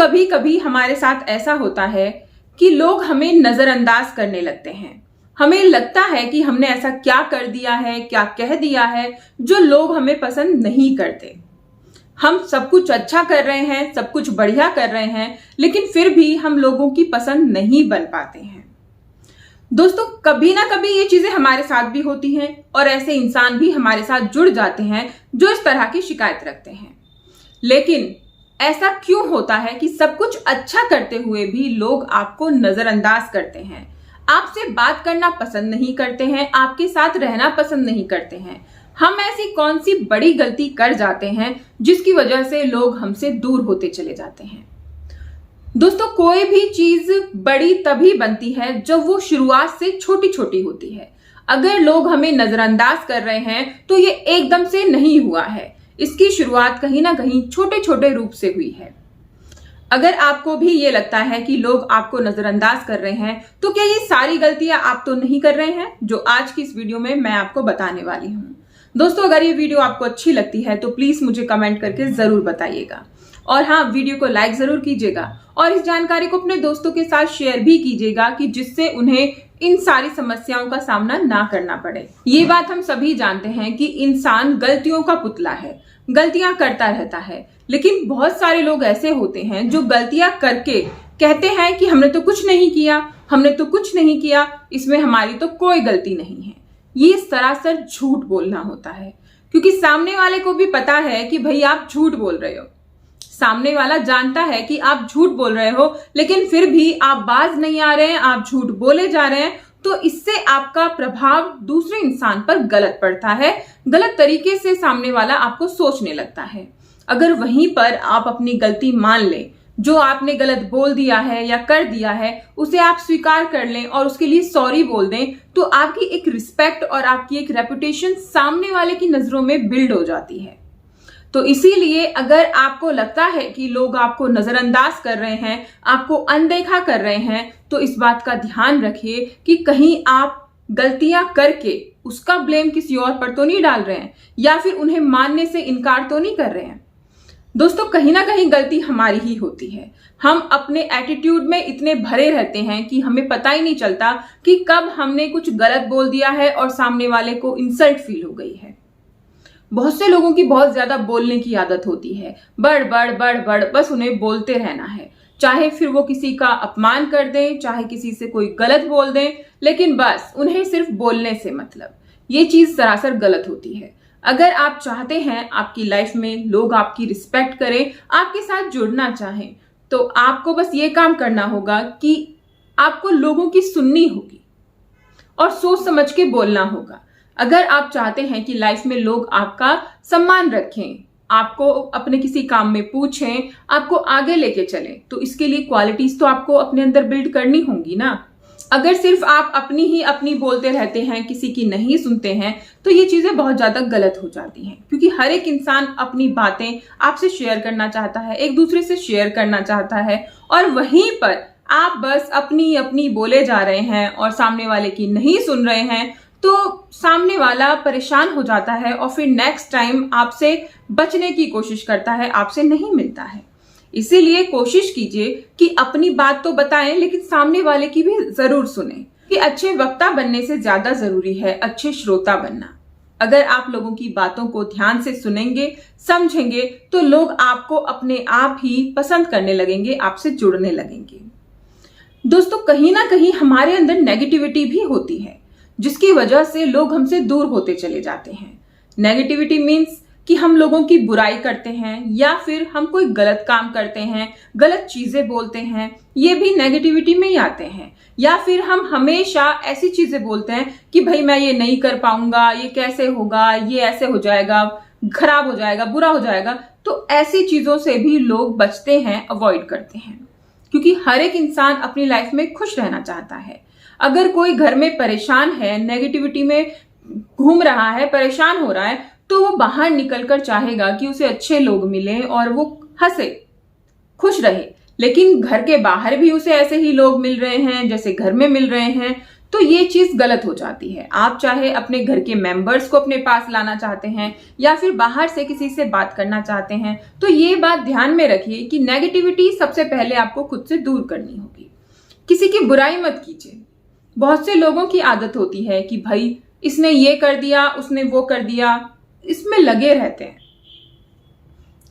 कभी कभी हमारे साथ ऐसा होता है कि लोग हमें नजरअंदाज करने लगते हैं। हमें लगता है कि हमने ऐसा क्या कर दिया है, क्या कह दिया है जो लोग हमें पसंद नहीं करते। हम सब कुछ अच्छा कर रहे हैं, सब कुछ बढ़िया कर रहे हैं, लेकिन फिर भी हम लोगों की पसंद नहीं बन पाते हैं। दोस्तों, कभी ना कभी ये चीजें हमारे साथ भी होती हैं और ऐसे इंसान भी हमारे साथ जुड़ जाते हैं जो इस तरह की शिकायत रखते हैं। लेकिन ऐसा क्यों होता है कि सब कुछ अच्छा करते हुए भी लोग आपको नजरअंदाज करते हैं, आपसे बात करना पसंद नहीं करते हैं, आपके साथ रहना पसंद नहीं करते हैं? हम ऐसी कौन सी बड़ी गलती कर जाते हैं जिसकी वजह से लोग हमसे दूर होते चले जाते हैं? दोस्तों, कोई भी चीज बड़ी तभी बनती है जब वो शुरुआत से छोटी छोटी होती है। अगर लोग हमें नजरअंदाज कर रहे हैं तो ये एकदम से नहीं हुआ है, इसकी शुरुआत कहीं ना कहीं छोटे छोटे रूप से हुई है। अगर आपको भी ये लगता है कि लोग आपको नजरअंदाज कर रहे हैं, तो क्या ये सारी गलतियां आप तो नहीं कर रहे हैं जो आज की इस वीडियो में मैं आपको बताने वाली हूं। दोस्तों, अगर ये वीडियो आपको अच्छी लगती है तो प्लीज मुझे कमेंट करके जरूर बताइएगा, और हाँ, वीडियो को लाइक जरूर कीजिएगा और इस जानकारी को अपने दोस्तों के साथ शेयर भी कीजिएगा कि जिससे उन्हें इन सारी समस्याओं का सामना ना करना पड़े। ये बात हम सभी जानते हैं कि इंसान गलतियों का पुतला है, गलतियां करता रहता है, लेकिन बहुत सारे लोग ऐसे होते हैं जो गलतियां करके कहते हैं कि हमने तो कुछ नहीं किया, हमने तो कुछ नहीं किया, इसमें हमारी तो कोई गलती नहीं है। ये सरासर झूठ बोलना होता है, क्योंकि सामने वाले को भी पता है कि भाई आप झूठ बोल रहे हो। सामने वाला जानता है कि आप झूठ बोल रहे हो, लेकिन फिर भी आप बाज नहीं आ रहे हैं, आप झूठ बोले जा रहे हैं, तो इससे आपका प्रभाव दूसरे इंसान पर गलत पड़ता है। गलत तरीके से सामने वाला आपको सोचने लगता है। अगर वहीं पर आप अपनी गलती मान लें, जो आपने गलत बोल दिया है या कर दिया है उसे आप स्वीकार कर लें और उसके लिए सॉरी बोल दें, तो आपकी एक रिस्पेक्ट और आपकी एक रेपुटेशन सामने वाले की नजरों में बिल्ड हो जाती है। तो इसीलिए अगर आपको लगता है कि लोग आपको नजरअंदाज कर रहे हैं, आपको अनदेखा कर रहे हैं, तो इस बात का ध्यान रखिए कि कहीं आप गलतियां करके उसका ब्लेम किसी और पर तो नहीं डाल रहे हैं, या फिर उन्हें मानने से इनकार तो नहीं कर रहे हैं। दोस्तों, कहीं ना कहीं गलती हमारी ही होती है। हम अपने एटीट्यूड में इतने भरे रहते हैं कि हमें पता ही नहीं चलता कि कब हमने कुछ गलत बोल दिया है और सामने वाले को इंसल्ट फील हो गई है। बहुत से लोगों की बहुत ज्यादा बोलने की आदत होती है, बड़ बड़ बड़ बड़, बस उन्हें बोलते रहना है, चाहे फिर वो किसी का अपमान कर दें, चाहे किसी से कोई गलत बोल दें, लेकिन बस उन्हें सिर्फ बोलने से मतलब। ये चीज सरासर गलत होती है। अगर आप चाहते हैं आपकी लाइफ में लोग आपकी रिस्पेक्ट करें, आपके साथ जुड़ना चाहें, तो आपको बस ये काम करना होगा कि आपको लोगों की सुननी होगी और सोच समझ के बोलना होगा। अगर आप चाहते हैं कि लाइफ में लोग आपका सम्मान रखें, आपको अपने किसी काम में पूछें, आपको आगे लेके चलें, तो इसके लिए क्वालिटीज तो आपको अपने अंदर बिल्ड करनी होंगी ना। अगर सिर्फ आप अपनी ही अपनी बोलते रहते हैं, किसी की नहीं सुनते हैं, तो ये चीजें बहुत ज्यादा गलत हो जाती हैं, क्योंकि हर एक इंसान अपनी बातें आपसे शेयर करना चाहता है, एक दूसरे से शेयर करना चाहता है, और वहीं पर आप बस अपनी अपनी बोले जा रहे हैं और सामने वाले की नहीं सुन रहे हैं, तो सामने वाला परेशान हो जाता है और फिर नेक्स्ट टाइम आपसे बचने की कोशिश करता है, आपसे नहीं मिलता है। इसीलिए कोशिश कीजिए कि अपनी बात तो बताएं, लेकिन सामने वाले की भी जरूर सुने, कि अच्छे वक्ता बनने से ज्यादा जरूरी है अच्छे श्रोता बनना। अगर आप लोगों की बातों को ध्यान से सुनेंगे, समझेंगे, तो लोग आपको अपने आप ही पसंद करने लगेंगे, आपसे जुड़ने लगेंगे। दोस्तों, कहीं ना कहीं हमारे अंदर नेगेटिविटी भी होती है, जिसकी वजह से लोग हमसे दूर होते चले जाते हैं। नेगेटिविटी मीन्स कि हम लोगों की बुराई करते हैं, या फिर हम कोई गलत काम करते हैं, गलत चीजें बोलते हैं, ये भी नेगेटिविटी में ही आते हैं। या फिर हम हमेशा ऐसी चीजें बोलते हैं कि भाई मैं ये नहीं कर पाऊंगा, ये कैसे होगा, ये ऐसे हो जाएगा, खराब हो जाएगा, बुरा हो जाएगा। तो ऐसी चीजों से भी लोग बचते हैं, अवॉइड करते हैं, क्योंकि हर एक इंसान अपनी लाइफ में खुश रहना चाहता है। अगर कोई घर में परेशान है, नेगेटिविटी में घूम रहा है, परेशान हो रहा है, तो वो बाहर निकलकर चाहेगा कि उसे अच्छे लोग मिलें और वो हंसे, खुश रहे। लेकिन घर के बाहर भी उसे ऐसे ही लोग मिल रहे हैं जैसे घर में मिल रहे हैं, तो ये चीज गलत हो जाती है। आप चाहे अपने घर के मेंबर्स को अपने पास लाना चाहते हैं या फिर बाहर से किसी से बात करना चाहते हैं, तो ये बात ध्यान में रखिए कि नेगेटिविटी सबसे पहले आपको खुद से दूर करनी होगी। किसी की बुराई मत कीजिए। बहुत से लोगों की आदत होती है कि भाई इसने ये कर दिया, उसने वो कर दिया, इसमें लगे रहते हैं।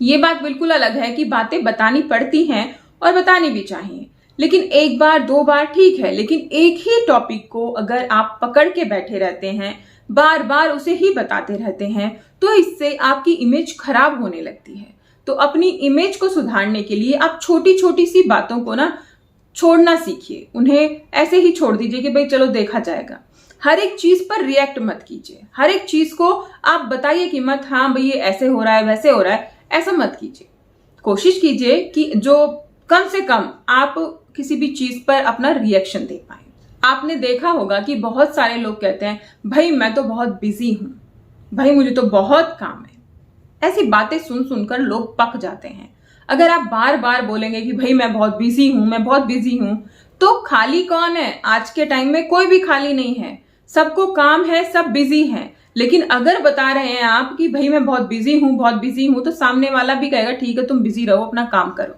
ये बात बिल्कुल अलग है कि बातें बतानी पड़ती हैं और बतानी भी चाहिए, लेकिन एक बार दो बार ठीक है, लेकिन एक ही टॉपिक को अगर आप पकड़ के बैठे रहते हैं, बार बार उसे ही बताते रहते हैं, तो इससे आपकी इमेज खराब होने लगती है। तो अपनी इमेज को सुधारने के लिए आप छोटी छोटी सी बातों को ना छोड़ना सीखिए, उन्हें ऐसे ही छोड़ दीजिए कि भाई चलो देखा जाएगा। हर एक चीज पर रिएक्ट मत कीजिए, हर एक चीज को आप बताइए कि मत हाँ भाई ये ऐसे हो रहा है वैसे हो रहा है, ऐसा मत कीजिए। कोशिश कीजिए कि जो कम से कम आप किसी भी चीज पर अपना रिएक्शन दे पाए। आपने देखा होगा कि बहुत सारे लोग कहते हैं भाई मैं तो बहुत बिजी हूं, भाई मुझे तो बहुत काम है। ऐसी बातें सुन सुनकर लोग पक जाते हैं। अगर आप बार बार बोलेंगे कि भाई मैं बहुत बिजी हूं, मैं बहुत बिजी हूं, तो खाली कौन है? आज के टाइम में कोई भी खाली नहीं है, सबको काम है, सब बिजी हैं। लेकिन अगर बता रहे हैं आप कि भाई मैं बहुत बिजी हूं, तो सामने वाला भी कहेगा ठीक है तुम बिजी रहो, अपना काम करो,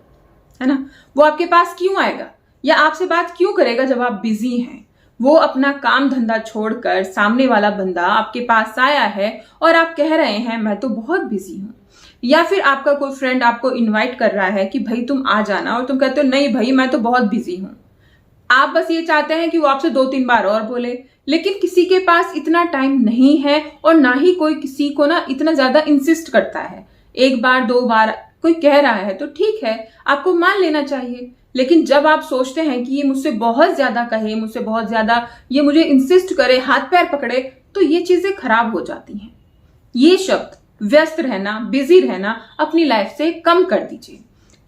है ना। वो आपके पास क्यों आएगा या आपसे बात क्यों करेगा जब आप बिजी हैं? वो अपना काम धंधा छोड़कर सामने वाला बंदा आपके पास आया है और आप कह रहे हैं मैं तो बहुत बिजी हूं। या फिर आपका कोई फ्रेंड आपको इनवाइट कर रहा है कि भाई तुम आ जाना, और तुम कहते हो नहीं भाई मैं तो बहुत बिजी हूं। आप बस ये चाहते हैं कि वो आपसे 2-3 बार और बोले, लेकिन किसी के पास इतना टाइम नहीं है और ना ही कोई किसी को ना इतना ज्यादा इंसिस्ट करता है। एक बार दो बार कोई कह रहा है तो ठीक है, आपको मान लेना चाहिए। लेकिन जब आप सोचते हैं कि ये मुझसे बहुत ज्यादा कहे, मुझसे बहुत ज्यादा ये मुझे इंसिस्ट करे, हाथ पैर पकड़े, तो ये चीजें खराब हो जाती हैं। ये शब्द व्यस्त रहना, बिजी रहना अपनी लाइफ से कम कर दीजिए,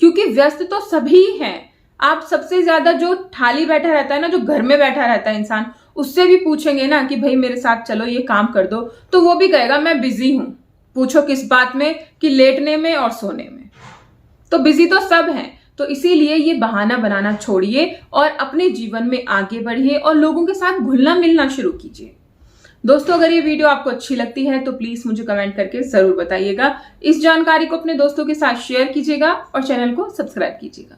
क्योंकि व्यस्त तो सभी हैं। आप सबसे ज्यादा जो थाली बैठा रहता है ना, जो घर में बैठा रहता है इंसान, उससे भी पूछेंगे ना कि भाई मेरे साथ चलो ये काम कर दो, तो वो भी कहेगा मैं बिजी हूं। पूछो किस बात में? कि लेटने में और सोने में। तो बिजी तो सब हैं। तो इसीलिए ये बहाना बनाना छोड़िए और अपने जीवन में आगे बढ़िए और लोगों के साथ घुलना मिलना शुरू कीजिए। दोस्तों अगर ये वीडियो आपको अच्छी लगती है तो प्लीज मुझे कमेंट करके जरूर बताइएगा। इस जानकारी को अपने दोस्तों के साथ शेयर कीजिएगा और चैनल को सब्सक्राइब कीजिएगा।